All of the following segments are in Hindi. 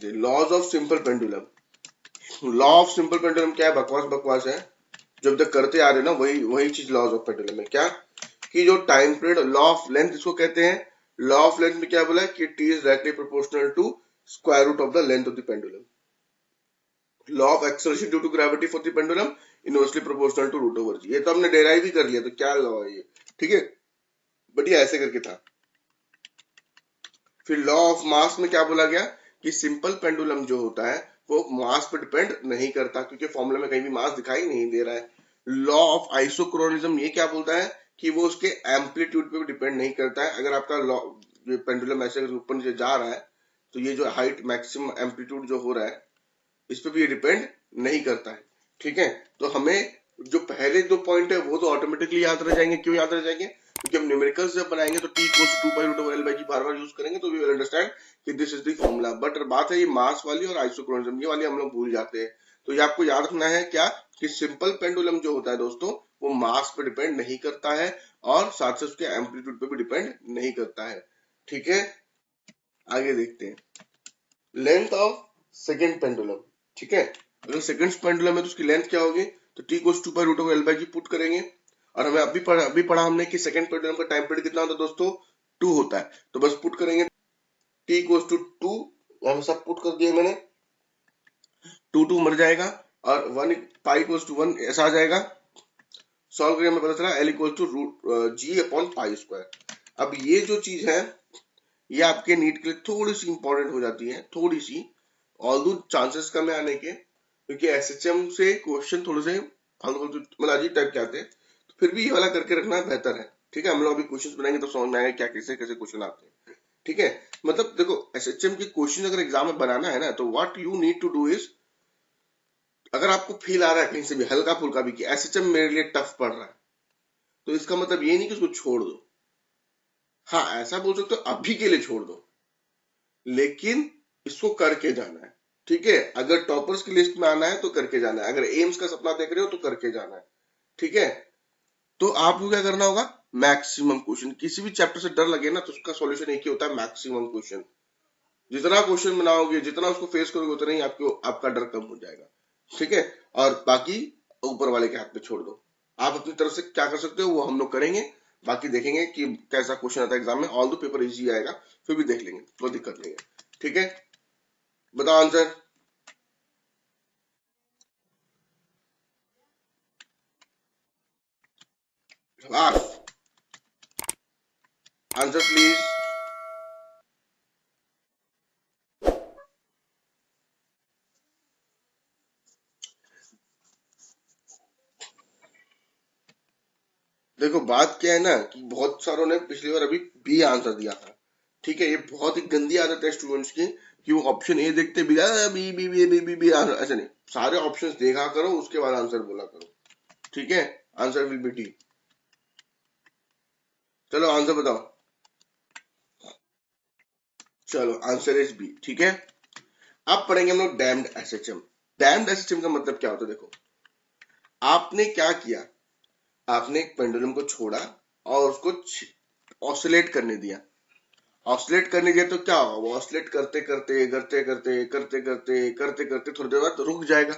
देखते हैं laws of simple pendulum. Law of simple pendulum क्या है? बकवास है, जब तक करते आ रहे ना वही चीज लॉज ऑफ पेंडुलम है। क्या कि जो time period law of length इसको कहते हैं। लॉ ऑफ लेंथ में क्या बोला है कि T is directly proportional to square root of the length of the pendulum. Law of acceleration due to gravity for the pendulum inversely proportional to root over G. ये तो हमने डेराइव ही कर लिया, तो क्या लॉ है ये, ठीक है, बढ़िया ऐसे करके था। फिर लॉ ऑफ मास में क्या बोला गया कि सिंपल पेंडुलम जो होता है वो मास पर डिपेंड नहीं करता, क्योंकि फॉर्मूला में कहीं भी मास दिखाई नहीं दे रहा है। लॉ ऑफ आइसोक्रोनिज्म ये क्या बोलता है कि वो उसके एम्पलीट्यूड पे भी डिपेंड नहीं करता है। अगर आपका लॉ पेंडुलम ऐसे ऊपर नीचे जा रहा है तो ये जो हाइट मैक्सिमम एम्पलीट्यूड जो हो रहा है इस पे भी ये डिपेंड नहीं करता है, ठीक है। तो हमें जो पहले दो पॉइंट है वो तो ऑटोमेटिकली याद रह जाएंगे। क्यों याद रह जाएंगे? क्योंकि हम न्यूमेरिकल्स जब बनाएंगे तो t equals to 2 pi root over l by g बार बार यूज करेंगे, तो वी विल अंडरस्टैंड कि this is the formula. But बात है ये मास वाली और आइसोक्रोनिज्म ये वाली हम लोग भूल जाते हैं। तो ये आपको याद रखना है क्या कि सिंपल पेंडुलम जो होता है दोस्तों वो मास पे डिपेंड नहीं करता है और साथ से उसके एम्पलीट्यूड पे भी डिपेंड नहीं करता है, ठीक है। आगे देखते हैं लेंथ ऑफ सेकेंड पेंडुलम, ठीक है। अगर सेकंड पेंडुलम है तो उसकी लेंथ क्या होगी? तो t equals to pi root over l by g put करेंगे। और हमें अभी पढ़ा हमने कि सेकंड पेंडुलम का टाइम पीरियड कितना होता है दोस्तों? 2 होता है। तो बस पुट करेंगे t इक्वल्स टू 2, यहाँ सब पुट कर दिया मैंने, 2 मर जाएगा और 1 पाई इक्वल्स टू 1 ऐसा आ जाएगा। सॉल्व करके हमें पता चला l equals to root g upon pi square. अब ये जो चीज है ये आपके नीट के लिए थोड़ी सी इंपॉर्टेंट हो जाती है, थोड़ी सी, ऑल्दो चांसेस कम है आने के, क्योंकि एसएचएम से क्वेश्चन थोड़े से मतलब अजीब टाइप के आते हैं। तो फिर भी ये वाला करके रखना बेहतर है, ठीक है। हम लोग अभी क्वेश्चन बनाएंगे तो समझ में आएगा क्या कैसे कैसे क्वेश्चन आते हैं, ठीक है। मतलब देखो एसएचएम के क्वेश्चन अगर एग्जाम में बनाना है ना तो what you need to do is, अगर आपको फील आ रहा है कहीं से भी हल्का फुल्का भी कि एसएचएम मेरे लिए टफ पड़ रहा है, तो इसका मतलब ये नहीं कि उसको छोड़ दो। हाँ ऐसा बोल सकते हो अभी के लिए छोड़ दो, लेकिन इसको करके जाना है, ठीक है। अगर टॉपर्स की लिस्ट में आना है तो करके जाना है, अगर एम्स का सपना देख रहे हो तो करके जाना है, ठीक है। तो आपको क्या करना होगा? मैक्सिमम क्वेश्चन, किसी भी चैप्टर से डर लगे ना तो उसका सॉल्यूशन एक ही होता है, मैक्सिमम क्वेश्चन। जितना क्वेश्चन बनाओगे जितना उसको फेस करोगे उतना ही आपका डर कम हो जाएगा, ठीक है। और बाकी ऊपर वाले के हाथ में छोड़ दो। आप अपनी तरफ से क्या कर सकते हो वो हम लोग करेंगे, बाकी देखेंगे कि कैसा क्वेश्चन आता है एग्जाम में। ऑल दो पेपर इजी आएगा, फिर भी देख लेंगे, कोई दिक्कत नहीं है, ठीक है। बताओ आंसर। Answer please. देखो बात क्या है ना कि बहुत सारों ने पिछली बार अभी बी आंसर दिया था, ठीक है। ये बहुत ही गंदी आदत है स्टूडेंट्स की कि वो ऑप्शन ए देखते B B B B B B B answer, ऐसे नहीं, सारे ऑप्शंस देखा करो उसके बाद आंसर बोला करो, ठीक है। Answer will be D. चलो आंसर बताओ। चलो आंसर इज बी, ठीक है। अब पढ़ेंगे हम लोग डैम्ड एसएचएम। डैम्ड एसएचएम का मतलब क्या होता है? देखो आपने क्या किया, आपने एक पेंडुलम को छोड़ा और उसको ऑसिलेट करने दिया। ऑसिलेट करने दिया तो क्या होगा? वो ऑसिलेट करते करते करते करते करते करते करते करते थोड़ी देर बाद रुक जाएगा।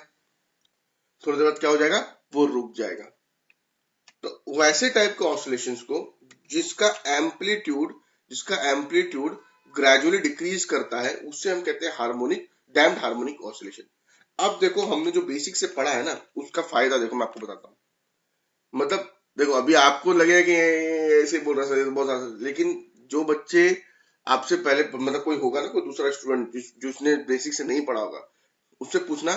थोड़ी देर बाद क्या हो जाएगा? वो रुक जाएगा। तो वैसे टाइप के ऑसिलेशंस को जिसका एम्पलीट्यूड ग्रेजुअली डिक्रीज करता है उससे हम कहते हैं हार्मोनिक, डैम्प्ड हार्मोनिक ऑसिलेशन। अब देखो हमने जो बेसिक से पढ़ा है ना उसका फायदा देखो मैं आपको बताता हूँ। मतलब देखो अभी आपको लगेगा कि ऐसे बोल रहा है बहुत सारा, लेकिन जो बच्चे आपसे पहले मतलब कोई होगा ना, कोई दूसरा स्टूडेंट जिसने बेसिक से नहीं पढ़ा होगा उससे पूछना,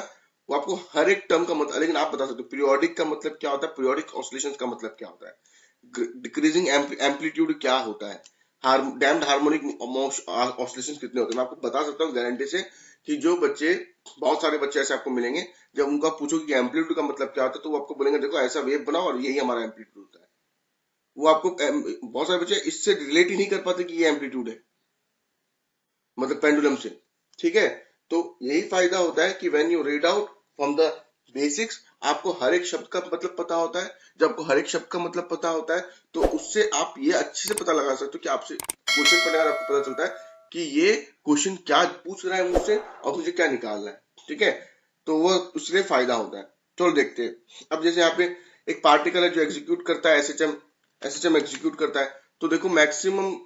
वो आपको हर एक टर्म का मतलब, लेकिन आप बता सकते हो पीरियोडिक का मतलब क्या होता है, पीरियोडिक ऑसिलेशंस का मतलब क्या होता है, डिक्रीजिंग एम्पलीट्यूड क्या होता है, डैम्प्ड हार्मोनिक ऑसिलेशंस कितने होते हैं। मैं आपको बता सकता हूँ गारंटी से कि जो बच्चे, बहुत सारे बच्चे ऐसे आपको मिलेंगे जब उनका पूछो कि एम्पलीट्यूड का मतलब क्या होता है तो वो आपको बोलेंगे देखो ऐसा वेव बनाओ और यही हमारा एम्पलीट्यूड होता है। वो आपको बहुत सारे बच्चे इससे रिलेट ही नहीं कर पाते कि ये एम्पलीट्यूड है, मतलब पेंडुलम से, ठीक है। तो यही फायदा होता है कि when you read out from the basics, आपको हर एक शब्द का मतलब पता होता है। जब आपको हर एक शब्द का मतलब पता होता है तो उससे आप ये अच्छे से पता लगा सकते हो कि आपसे क्वेश्चन पढ़ने का आपको पता चलता है कि ये क्वेश्चन क्या पूछ रहा है मुझसे और मुझे क्या निकालना है, ठीक है। तो वो उससे फायदा होता है। चलो देखते हैं। अब जैसे यहाँ पे एक पार्टिकल है जो एग्जीक्यूट करता है, एसएचएम एग्जीक्यूट करता है। तो देखो मैक्सिमम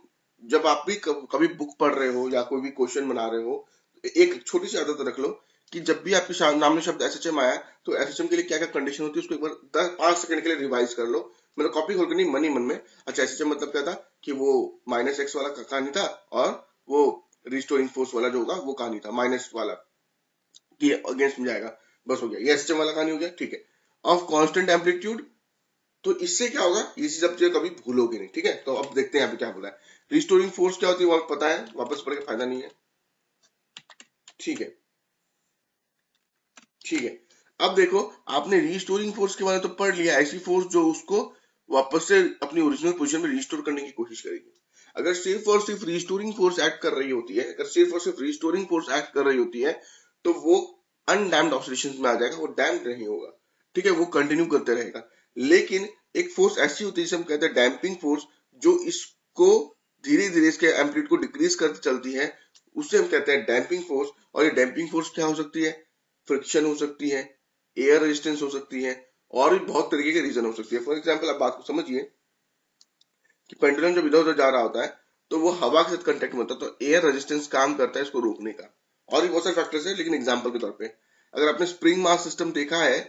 जब आप भी कभी बुक पढ़ रहे हो या कोई भी क्वेश्चन बना रहे हो, एक छोटी सी आदत रख लो कि जब भी आपके सामने शब्द एसएचएम आया तो एसएचएम के लिए क्या क्या कंडीशन होती है उसको एक बार 5 सेकंड के लिए रिवाइज कर लो। मतलब कॉपी खोल के नहीं, मन ही मन में। अच्छा एसएचएम मतलब क्या था कि वो -x वाला कहानी था, और वो रिस्टोरिंग फोर्स वाला जो होगा वो कहानी था माइनस वाला कि अगेंस्ट में जाएगा। बस हो गया, ये एसएचएम वाला कहानी हो गया, ठीक है। ऑफ कांस्टेंट एम्पलीट्यूड, तो इससे क्या होगा, ये चीज अब कभी भूलोगे नहीं, ठीक है। तो अब देखते हैं यहाँ पे क्या बोला है। रिस्टोरिंग फोर्स क्या होती है वो पता है, वापस पढ़ के फायदा नहीं है, ठीक है। ठीक है, अब देखो आपने रिस्टोरिंग फोर्स के बारे में तो पढ़ लिया, ऐसी फोर्स जो उसको वापस से अपनी ओरिजिनल पोजीशन में रिस्टोर करने की कोशिश करेगी। अगर सिर्फ और सिर्फ रिस्टोरिंग फोर्स एक्ट कर रही होती है, अगर सिर्फ और सिर्फ रिस्टोरिंग फोर्स एक्ट कर रही होती है, तो वो अनडैम्ड ऑसिलेशंस में आ जाएगा, वो डैम्ड नहीं होगा, ठीक है, वो कंटिन्यू करते रहेगा। लेकिन एक फोर्स ऐसी होती है जिसे हम कहते हैं डैम्पिंग फोर्स, जो इसको धीरे धीरे इसके एम्पलीट्यूड को डिक्रीज करती चलती है, उससे हम कहते हैं डैम्पिंग फोर्स। और ये डैम्पिंग फोर्स क्या हो सकती है, फ्रिक्शन हो सकती है, एयर रेजिस्टेंस हो सकती है, और भी बहुत तरीके के रीजन हो सकती है। फॉर एग्जाम्पल आप बात को समझिए कि पेंडुलम जब इधर उधर जा रहा होता है तो वो हवा के साथ कंटेक्ट में होता है, तो एयर रेजिस्टेंस काम करता है इसको रोकने का। और भी बहुत सारे फैक्टर्स है, लेकिन एग्जाम्पल के तौर पे अगर आपने स्प्रिंग मास सिस्टम देखा है,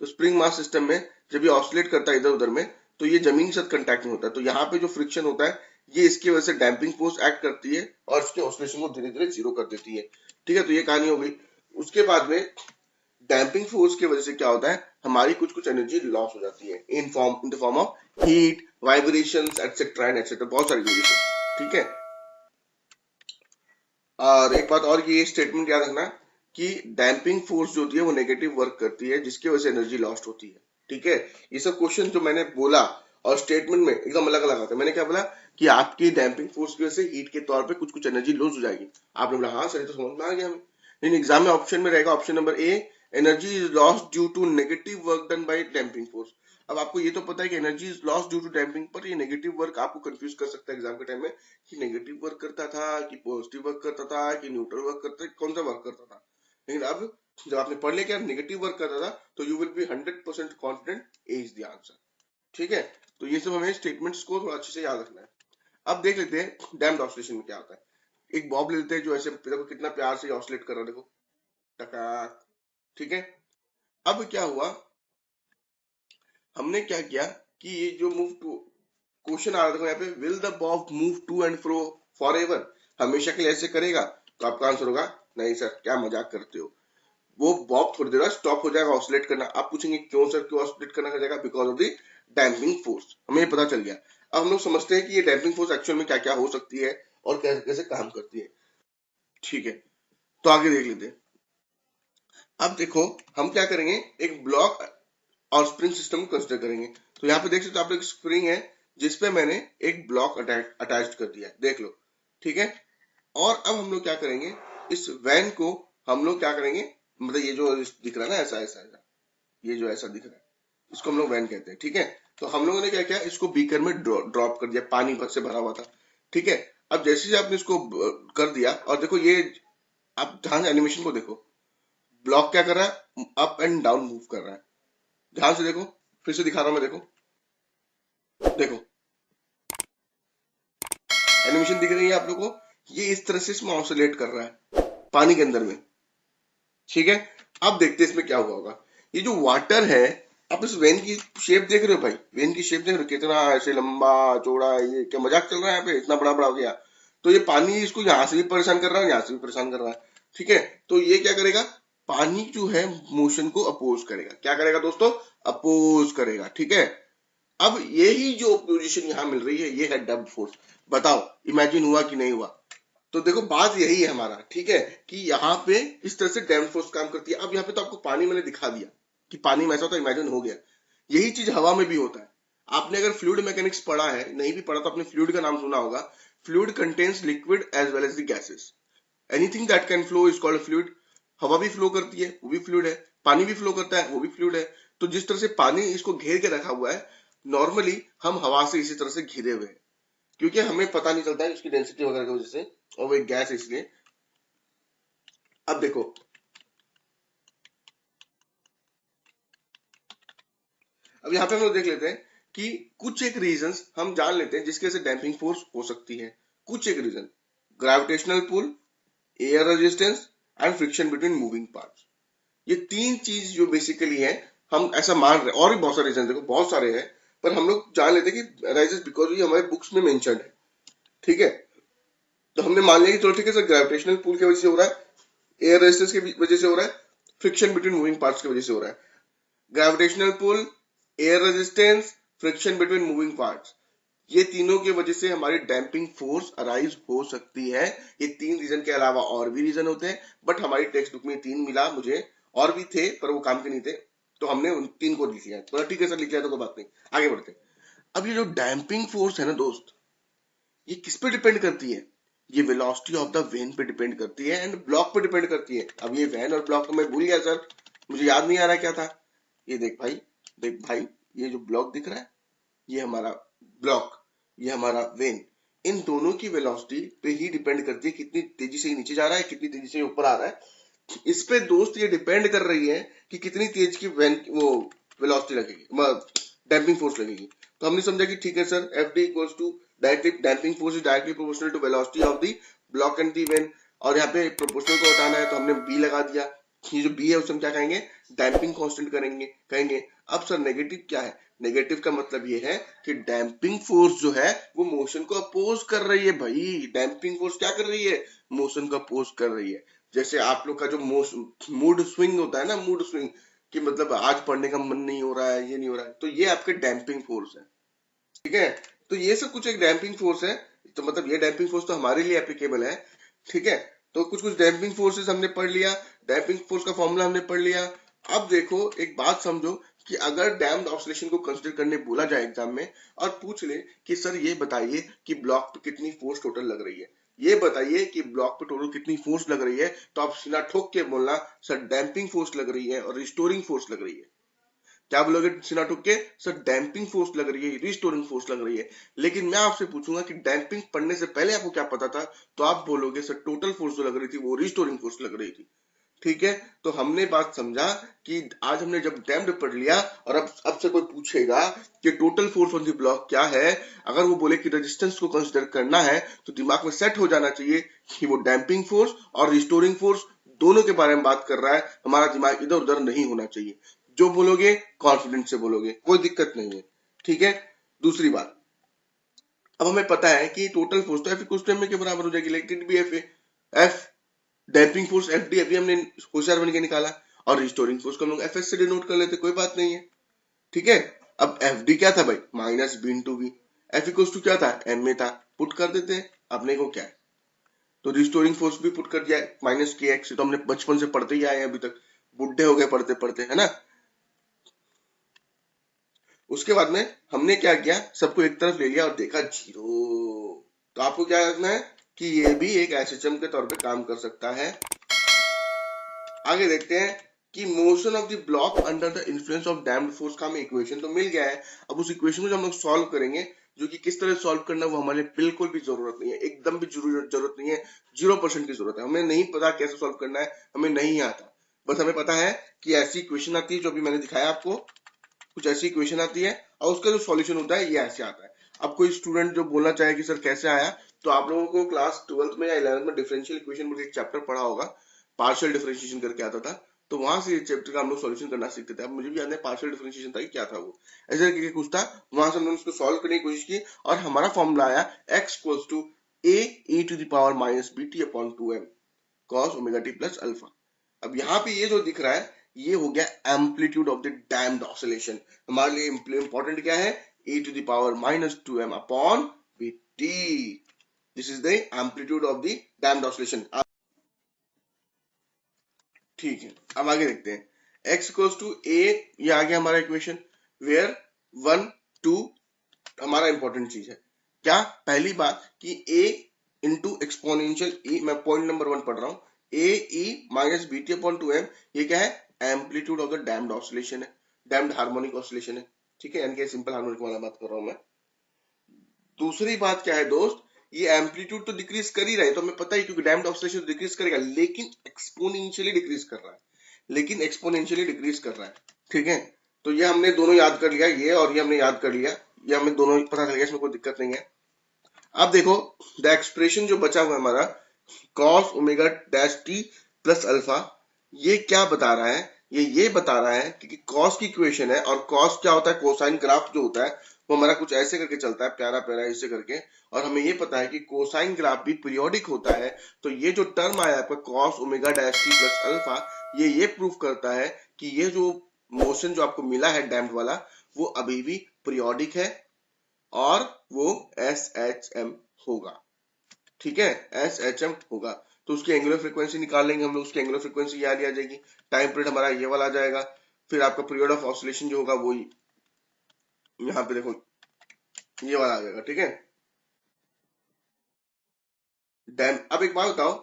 तो स्प्रिंग मास सिस्टम में जब ये ऑसिलेट करता है इधर उधर में, तो ये जमीन के साथ कंटेक्ट में होता है, तो यहाँ पे जो फ्रिक्शन होता है ये इसकी वजह से डैम्पिंग फोर्स एक्ट करती है और इसके ऑसिलेशन को धीरे धीरे जीरो कर देती है, ठीक है। तो ये कहानी हो गई। उसके बाद में डैम्पिंग फोर्स की वजह से क्या होता है, हमारी कुछ कुछ एनर्जी लॉस हो जाती है in the form of heat, vibrations etcetera and etcetera, बहुत सारी चीजें, ठीक है। और एक बात और, ये स्टेटमेंट याद रखना कि डैम्पिंग फोर्स जो होती है वो नेगेटिव वर्क करती है, जिसकी वजह से एनर्जी लॉस्ट होती है, ठीक है। ये सब क्वेश्चन जो मैंने बोला और स्टेटमेंट में एकदम अलग अलग आता है। मैंने क्या बोला कि आपकी डैम्पिंग फोर्स की वजह से हीट के तौर पे कुछ कुछ एनर्जी लूज हो जाएगी। आपने बोला हाँ सर, तो समझ में आ गया हमें। लेकिन एग्जाम में ऑप्शन में रहेगा option number A, energy is lost due to negative work done by damping force. अब आपको ये तो पता है कि energy is lost due to damping, पर ये नेगेटिव वर्क आपको कंफ्यूज कर सकता है एग्जाम के टाइम में कि नेगेटिव वर्क करता था कि पॉजिटिव वर्क करता था कि न्यूट्रल वर्क करता था, कौन सा वर्क करता था। लेकिन अब जब आपने पढ़ लिया कि नेगेटिव वर्क करता था, तो you will be 100% confident A is the answer, ठीक है। तो ये सब हमें स्टेटमेंट्स को थोड़ा अच्छे से याद रखना है। अब देख लेते हैं डैम्प्ड ऑसिलेशन में क्या होता है। एक बॉब लेते हैं जो ऐसे देखो कितना प्यार से ऑसिलेट कर रहा है, देखो टका, ठीक है। अब क्या हुआ, हमने क्या किया कि ये जो मूव टू क्वेश्चन आ रहा था यहाँ पे, will the bob move to and fro for ever, हमेशा के लिए ऐसे करेगा, तो आपका आंसर होगा नहीं सर, क्या मजाक करते हो, वो बॉब थोड़ी देर बाद स्टॉप हो जाएगा ऑसिलेट करना। आप पूछेंगे क्यों सर, क्यों ऑसिलेट करना कर जाएगा, because of the damping force. हमें ये पता चल गया। अब हम लोग समझते हैं कि ये डैम्पिंग फोर्स एक्चुअल में क्या क्या हो सकती है और कैसे कैसे काम करती है, ठीक है। तो आगे देख लेते हैं। अब देखो हम क्या करेंगे, एक ब्लॉक और स्प्रिंग सिस्टम को कंसिडर करेंगे। तो यहाँ पे देख सकते हो आप, एक स्प्रिंग है जिसपे मैंने एक ब्लॉक अटैच कर दिया है, देख लो, ठीक है। और अब हम लोग क्या करेंगे, इस वैन को हम लोग क्या करेंगे, मतलब ये जो दिख रहा है ना ऐसा ऐसा ऐसा, ये जो ऐसा दिख रहा है इसको हम लोग वैन कहते हैं, ठीक है। तो हम लोगों ने क्या किया, इसको बीकर में ड्रॉप कर दिया, पानी भर से भरा हुआ था, ठीक है। अब जैसे ही आपने इसको कर दिया, और देखो ये आप ध्यान से एनिमेशन को देखो, ब्लॉक क्या कर रहा है, अप एंड डाउन मूव कर रहा है, ध्यान से देखो, फिर से दिखा रहा हूं मैं, देखो देखो एनिमेशन दिख रही है आप लोगों को, ये इस तरह से इसमें ऑसिलेट कर रहा है पानी के अंदर में, ठीक है। अब देखते हैं इसमें क्या हुआ होगा। ये जो वाटर है, आप इस वेन की शेप देख रहे हो भाई, वेन की शेप देख रहे हो कितना ऐसे लंबा चौड़ा, ये क्या मजाक चल रहा है यहाँ पे, इतना बड़ा बड़ा हो गया। तो ये पानी इसको यहाँ से भी परेशान कर रहा है, यहाँ से भी परेशान कर रहा है, ठीक है। तो ये क्या करेगा, पानी जो है मोशन को अपोज करेगा, क्या करेगा दोस्तों, अपोज करेगा, ठीक है। अब यही जो पोजीशन यहाँ मिल रही है, ये है डम्प फोर्स। बताओ इमेजिन हुआ कि नहीं हुआ। तो देखो बात यही है हमारा, ठीक है, कि यहाँ पे इस तरह से डैम्प फोर्स काम करती है। अब यहाँ पे तो आपको पानी मैंने दिखा दिया कि पानी में ऐसा होता है, इमेजिन हो गया। यही चीज हवा में भी होता है। आपने अगर फ्लूइड मैकेनिक्स पढ़ा है, नहीं भी पढ़ा तो आपने फ्लूइड का नाम सुना होगा। Fluid contains liquid as well as the gases, anything that can flow is called fluid. हवा भी फ्लो करती है, वो भी फ्लूइड है, पानी भी फ्लो करता है, वो भी फ्लूइड है। तो जिस तरह से पानी इसको घेर के रखा हुआ है, नॉर्मली हम हवा से इसी तरह से घिरे हुए हैं, क्योंकि हमें पता नहीं चलता है उसकी डेंसिटी वगैरह की वजह से, और वो एक गैस है इसलिए। अब देखो, अब यहाँ पे हम लोग देख लेते हैं कि कुछ एक रीजंस हम जान लेते हैं जिसके वजह से डैम्पिंग फोर्स हो सकती है। कुछ एक reason, gravitational pull, air resistance and friction between moving parts. ये तीन चीज जो बेसिकली है, हम ऐसा मान रहे हैं। और भी बहुत सारे रीजन देखो, बहुत सारे हैं, पर हम लोग जान लेते हैं कि राइजेस बिकॉज ये हमारे बुक्स में मेंशन्ड है। ठीक है, तो हमने मान लिया कि चलो ठीक है सर, ग्रेविटेशनल पुल की वजह से हो रहा है, एयर रेजिस्टेंस की वजह से हो रहा है, फ्रिक्शन बिटवीन मूविंग पार्ट्स की वजह से हो रहा है। Gravitational pull, air resistance, friction between moving parts, ये तीनों की वजह से हमारी डैम्पिंग फोर्स अराइज हो सकती है। ये तीन रीजन के अलावा और भी रीजन होते हैं, बट हमारी टेक्स्ट बुक में तीन मिला मुझे, और भी थे पर वो काम के नहीं थे, तो हमने उन तीन को लिख लिया। तो ठीक है सर, लिख लिया तो कोई बात नहीं, आगे बढ़ते हैं। अब ये जो डैम्पिंग फोर्स है ना दोस्त, ये किस पे डिपेंड करती है? ये वेलोसिटी ऑफ द वेन पे डिपेंड करती है एंड ब्लॉक पे डिपेंड करती है। अब ये वेन और ब्लॉक तो मैं भूल गया सर, मुझे याद नहीं आ रहा क्या था। ये देख भाई, देख भाई, ये जो ब्लॉक दिख रहा है, ये हमारा ब्लॉक, ये हमारा वेन, इन दोनों की वेलोसिटी पे ही डिपेंड करती है कितनी तेजी से नीचे जा रहा है, कितनी तेजी से ऊपर आ रहा है। इस पे दोस्त ये डिपेंड कर रही है कि कितनी तेज की वेन वो वेलोसिटी लगेगी, डैम्पिंग फोर्स लगेगी। तो हमने समझा कि ठीक है sir, F D equals to directly damping force is directly proportional to velocity of the block and the vane. और यहाँ पे प्रोपोर्शनल को हटाना है तो हमने बी लगा दिया। ये जो बी है उससे हम क्या कहेंगे? डैम्पिंग कांस्टेंट कहेंगे। अब सर नेगेटिव क्या है? नेगेटिव का मतलब ये है कि डैम्पिंग फोर्स जो है वो मोशन को अपोज कर रही है। भाई डैम्पिंग फोर्स क्या कर रही है? मोशन को अपोज कर रही है। जैसे आप लोग का जो मूड स्विंग होता है ना, मूड स्विंग, कि मतलब आज पढ़ने का मन नहीं हो रहा है, ये नहीं हो रहा है, तो ये आपके डैम्पिंग फोर्स है। ठीक है, तो ये सब कुछ एक डैम्पिंग फोर्स है। तो मतलब ये डैम्पिंग फोर्स तो हमारे लिए एप्लीकेबल है। ठीक है, तो कुछ कुछ डैम्पिंग फोर्सेस हमने पढ़ लिया, डैम्पिंग फोर्स का फॉर्मूला हमने पढ़ लिया। अब देखो एक बात समझो कि अगर डैम्प्ड ऑसिलेशन को कंसीडर करने बोला जाए एग्जाम में और पूछ ले कि सर ये बताइए कि ब्लॉक पे कितनी फोर्स टोटल लग रही है, ये बताइए कि ब्लॉक पे टोटल कितनी फोर्स लग रही है, तो आप सीना ठोक के बोलना सर डैम्पिंग फोर्स लग रही है और रिस्टोरिंग फोर्स लग रही है। क्या बोलोगे सीना ठोक के? सर डैम्पिंग फोर्स लग रही है, रिस्टोरिंग फोर्स लग रही है। लेकिन मैं आपसे पूछूंगा कि डैम्पिंग पढ़ने से पहले आपको क्या पता था, तो आप बोलोगे सर टोटल फोर्स जो लग रही थी वो रिस्टोरिंग फोर्स लग रही थी। ठीक है, तो हमने बात समझा कि आज हमने जब डैम्प्ड पढ़ लिया, और अब से कोई पूछेगा कि total force on the block क्या है, अगर वो बोले कि रेजिस्टेंस को कंसीडर करना है, तो दिमाग में सेट हो जाना चाहिए कि वो डैम्पिंग फोर्स और रिस्टोरिंग फोर्स दोनों के बारे में बात कर रहा है। हमारा दिमाग इधर उधर नहीं होना चाहिए। जो बोलोगे कॉन्फिडेंस से बोलोगे, कोई दिक्कत नहीं है। ठीक है, दूसरी बात, अब हमें पता है कि टोटल फोर्स तो एफ इक्वल्स टू एम के बराबर हो जाएगी, लेकिन भी F damping force F D अभी हमने होशियार बन के निकाला, और रिस्टोरिंग फोर्स को हम लोग एफ एस से डिनोट कर लेते, कोई बात नहीं है। ठीक है, अब एफ डी क्या था भाई? Minus B into B. F equals to क्या था? एम में था, पुट कर देते हैं। अपने को क्या है, तो रिस्टोरिंग फोर्स भी पुट कर दिया, माइनस के एक्स, तो हमने बचपन से पढ़ते ही आए हैं, अभी तक बुढ़े हो गए पढ़ते पढ़ते, है ना। उसके बाद में हमने क्या किया, सबको एक तरफ ले लिया और देखा जीरो। तो आपको क्या रखना है कि ये भी एक एसएचएम के तौर पे काम कर सकता है। आगे देखते हैं कि motion of the block under the influence of damped force का हमें इक्वेशन तो मिल गया है। अब उस इक्वेशन को जो हम लोग सॉल्व करेंगे, जो कि किस तरह सॉल्व करना वो हमारे बिल्कुल भी जरूरत नहीं है, एकदम भी जरूरत नहीं है, 0% की जरूरत है। हमें नहीं पता कैसे सॉल्व करना है, हमें नहीं आता, बस हमें पता है कि ऐसी इक्वेशन आती है जो अभी मैंने दिखाया आपको, कुछ ऐसी इक्वेशन आती है और उसका जो सॉल्यूशन होता है ये ऐसे आता है। अब कोई स्टूडेंट जो बोलना चाहे कि सर कैसे आया, तो आप लोगों को क्लास 12th में या 11th में डिफरेंशियल इक्वेशन बोल के एक चैप्टर पढ़ा होगा, पार्शियल डिफरेंशिएशन करके आता था, तो वहां से ये चैप्टर का हम लोग सॉल्यूशन करना सीखते थे। अब मुझे भी याद है पार्शियल डिफरेंशिएशन था कि क्या था वो, ऐसे करके कुछ था। वहां से हमने उसको सॉल्व करने की कोशिश की और हमारा फॉर्मूला आया x equals to a e to the power minus bt upon 2m cos omega t plus alpha. अब यहाँ पे ये जो दिख रहा है ये हो गया amplitude of the damped oscillation. हमारे लिए इंपॉर्टेंट क्या है? e to the power minus 2m upon bt। This is the amplitude of the damped oscillation. ठीक है, अब आगे देखते हैं। x इक्वल्स टू a, ये आ गया हमारा इक्वेशन, वेयर 1 2 हमारा इंपॉर्टेंट चीज है क्या? पहली बात कि a इंटू एक्सपोनेंशियल e, मैं पॉइंट नंबर 1 पढ़ रहा हूं, a e minus B T upon 2m, ये क्या है? Amplitude of the damped oscillation है, डैम्प्ड हार्मोनिक ऑसिलेशन है। ठीक है, यानी कि सिंपल हार्मोनिक वाला बात कर रहा हूं मैं। दूसरी बात क्या है दोस्त, ये एम्पलीट्यूड तो डिक्रीज कर ही रहा है, तो हमें पता ही, क्योंकि डैम्प्ड ऑसिलेशन डिक्रीज करेगा, लेकिन एक्सपोनेंशियली डिक्रीज कर रहा है, लेकिन एक्सपोनेंशियली डिक्रीज कर रहा है। ठीक है, तो ये हमने दोनों याद कर लिया, ये और ये हमने याद कर लिया, ये हमें दोनों पता चल गया, इसमें कोई दिक्कत नहीं है। अब देखो द एक्सप्रेशन जो बचा हुआ है हमारा cos omega dash T plus alpha, ये क्या बता रहा है, ये बता रहा है कि cos की इक्वेशन है, और cos क्या होता है, कोसाइन ग्राफ जो होता है वो हमारा कुछ ऐसे करके चलता है, प्यारा प्यारा ऐसे करके, और हमें ये पता है कि कोसाइन ग्राफ भी पीरियोडिक होता है। तो ये जो टर्म आया आपका cos omega dash T plus alpha, ये प्रूफ करता है कि ये जो मोशन जो आपको मिला है डैम्प्ड वाला, वो अभी भी पीरियोडिक है, और वो एस एच एम होगा। ठीक है, एस एच एम होगा। तो उसकी एंगुलर फ्रीक्वेंसी निकाल लेंगे हम लोग, उसकी एंगुलर फ्रीक्वेंसी याद आ जाएगी, टाइम पीरियड हमारा ये वाला आ जाएगा, फिर आपका पीरियड ऑफ ऑसिलेशन जो होगा वो यहाँ पे देखो ये वाला आ जाएगा। ठीक है, अब एक बात बताओ,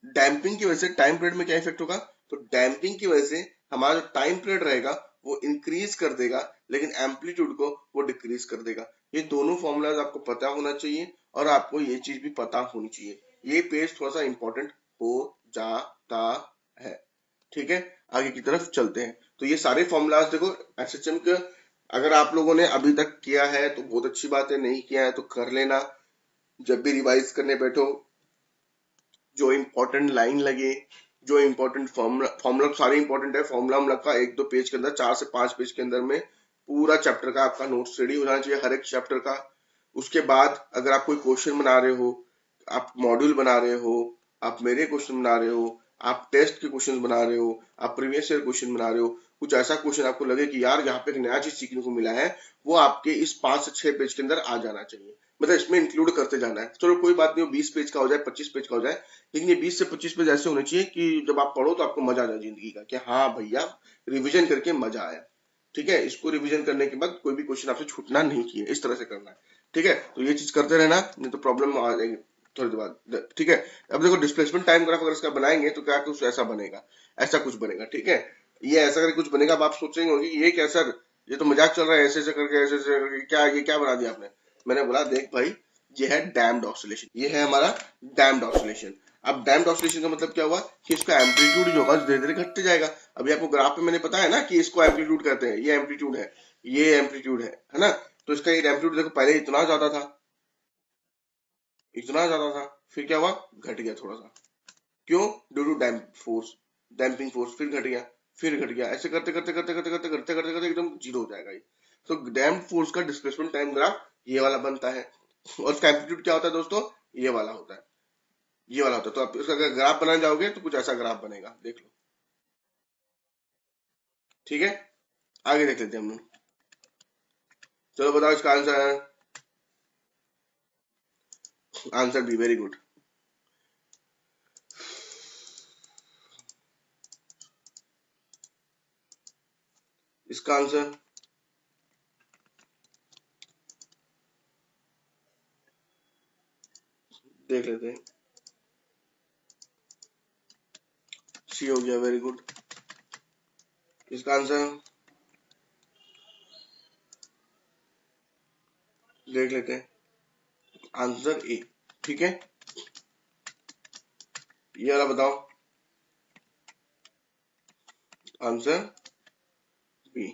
डैम्पिंग की वजह से टाइम पीरियड में क्या इफेक्ट होगा, तो डैम्पिंग की वजह से हमारा जो टाइम पीरियड रहेगा वो इंक्रीज कर देगा, लेकिन एम्पलीट्यूड को वो डिक्रीज कर देगा। ये दोनों फॉर्मूलाज आपको पता होना चाहिए, और आपको ये चीज भी पता होनी चाहिए। ये पेज थोड़ा सा इंपॉर्टेंट हो जाता है। ठीक है, आगे की तरफ चलते हैं। तो ये सारे फॉर्मूलाज देखो एसएचएम के, अगर आप लोगों ने अभी तक किया है तो बहुत अच्छी बात है, नहीं किया है तो कर लेना। जब भी रिवाइज करने बैठो, जो इंपॉर्टेंट लाइन लगे, जो इंपॉर्टेंट फॉर्मूला सारे इंपॉर्टेंट है, फॉर्मूला हम रखा 1-2 पेज के अंदर, 4 से 5 पेज के अंदर में पूरा चैप्टर का आपका नोट्स रेडी हो जाना चाहिए, हर एक चैप्टर का। उसके बाद अगर आप कोई क्वेश्चन बना रहे हो, आप मॉड्यूल बना रहे हो, आप मेरे क्वेश्चन बना रहे हो, आप टेस्ट के क्वेश्चन बना रहे हो, आप प्रीवियस ईयर क्वेश्चन बना रहे हो, कुछ ऐसा क्वेश्चन आपको लगे कि यार यहाँ पे एक नया चीज सीखने को मिला है, वो आपके इस 5 से 6 पेज के अंदर आ जाना चाहिए, मतलब इसमें इंक्लूड करते जाना है। चलो कोई बात नहीं, 20 पेज का हो जाए, 25 पेज का हो जाए, लेकिन ये 20 से 25 पेज ऐसे होने चाहिए कि जब आप पढ़ो तो आपको मजा आ जाए जिंदगी का, कि हाँ भैया रिविजन करके मजा आया। ठीक है, इसको रिवीजन करने के बाद कोई भी क्वेश्चन आपसे छूटना नहीं चाहिए, इस तरह से करना है। ठीक है, तो ये चीज करते रहना, नहीं तो प्रॉब्लम आ जाएगी थोड़ी देर बाद। ठीक है, अब देखो डिस्प्लेसमेंट टाइम ग्राफ अगर इसका बनाएंगे तो क्या कुछ ऐसा बनेगा, ऐसा कुछ बनेगा। ठीक है, ये ऐसा करके कुछ बनेगा। अब आप सोचेंगे होंगे ये क्या सर, ये तो मजाक चल रहा है, ऐसे ऐसे करके ऐसे ऐसे करके, क्या ये क्या बना दिया आपने। मैंने बोला देख भाई, ये है डैम्ड ऑसिलेशन, ये है हमारा डैम्ड ऑसिलेशन। अब डैम्ड ऑसिलेशन का मतलब क्या हुआ कि इसका एम्पलीट्यूड जो होगा धीरे धीरे घटते जाएगा। अभी आपको ग्राफ पे मैंने बताया ना कि इसको एम्पलीट्यूड कहते हैं, ये एम्पलीट्यूड है, ये एम्पलीट्यूड है ना। तो इसका ये एम्पलीट्यूड देखो पहले इतना ज्यादा था, इतना ज्यादा था, फिर क्या हुआ, घट गया थोड़ा सा। क्यों, due to damp force, damping force, फिर घट गया, फिर घट गया, ऐसे करते करते करते करते करते करते करते करते एकदम जीरो हो जाएगा ये। तो डैम्प फोर्स का डिस्प्लेसमेंट टाइम ग्राफ ये वाला बनता है, और इसका एम्पलीट्यूड क्या होता है दोस्तों, ये वाला होता है, ये वाला होता है। तो आप इसका अगर ग्राफ बनाने जाओगे तो कुछ ऐसा ग्राफ बनेगा, देख लो। ठीक है, आगे देख लेते हैं हम लोग। चलो बताओ इसका आंसर, आंसर भी वेरी गुड। इसका आंसर देख लेते हैं, सी हो गया, वेरी गुड। इसका आंसर देख लेते हैं, आंसर ए। ठीक है, ये वाला बताओ, आंसर बी।